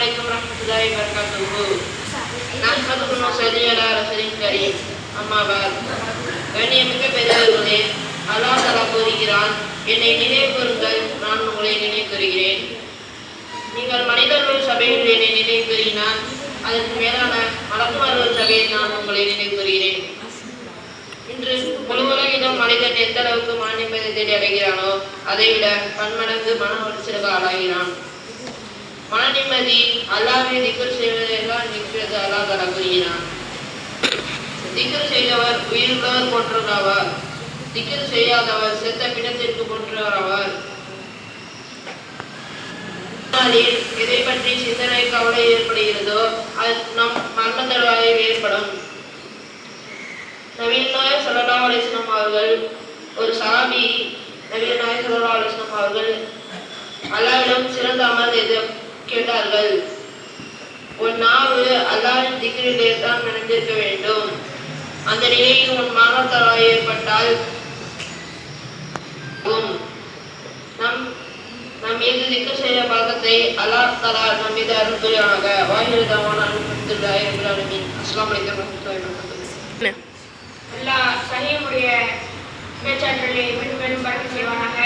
அலைக்கும் வரஹ்மத்துல்லாஹி வபரகாத்துஹு. நஹ்மதுஹு வ நுஸல்லி அலா ரசூலில் கரீம். அம்மா பஅத். கண்ணியமிக்க பெரியவர்களே, அல்லாஹ் தஆலா கூறுகிறான், என்னை நினைவு கூறுங்கள், நான் உங்களை நினைவு கூறுகிறேன். நீங்கள் மனிதர்கள் சபையில் என்னை நினைவு கூறினால் அதற்கு மேலான மலக்குமார்கள் சபையில் நான் உங்களை நினைவு கூறுகிறேன். இன்று முழு உலகிலும் மனிதன் எந்த அளவுக்கு மன நிம்மதி தேடி அடைகிறானோ அதை விட பன்மடங்கு மன உளைச்சலுக்கு ஆளாகிறான். மன நிம்மதி அல்லாஹ்வை திக்ர் செய்வதெல்லாம் நிற்கிறது. அல்லாஹ் தஆலா கூறுகிறான், திக்ர் செய்தவர் உயிருள்ளவர் போன்றவராவார், திக்ர் செய்யாதவர் செத்த பிணத்திற்கு போன்றவராவார். எதை பற்றி சிந்தனை கவலை ஏற்படுகிறதோ அது நம் மரண தருவாயில் ஏற்படும். நபிகள் நாயகம் ஸல்லல்லாஹு அலைஹி வஸல்லம் அவர்கள் ஒரு சஹாபி நபிகள் நாயகம் ஸல்லல்லாஹு அலைஹி வஸல்லம் அவர்கள் அல்லாஹ்விடம் சிறந்த அமல் எது கேட்டார்கள். உன் நாவு அல்லாஹ்வின் திக்ரிலே தான் நினைந்திருக்க வேண்டும். அந்த நிலையில் உன் மரண தருவாய் ஏற்பட்டால் நம் மீது திக்ர் செய்த பழக்கத்தை அல்லாஹ் தஆலா நம் மீது அருள் புரிவானாக. வாஹிரு தஅவானா அல்ஹம்துலில்லாஹி ரப்பில் ஆலமீன். அஸ்ஸலாமு அலைக்கும் வரஹ்மத்துல்லாஹி வபரகாத்துஹு. அல்லாஹ் சஹீஹுடைய பேச்சாற்றலை மேலும் மேலும் பரக்க செய்வானாக.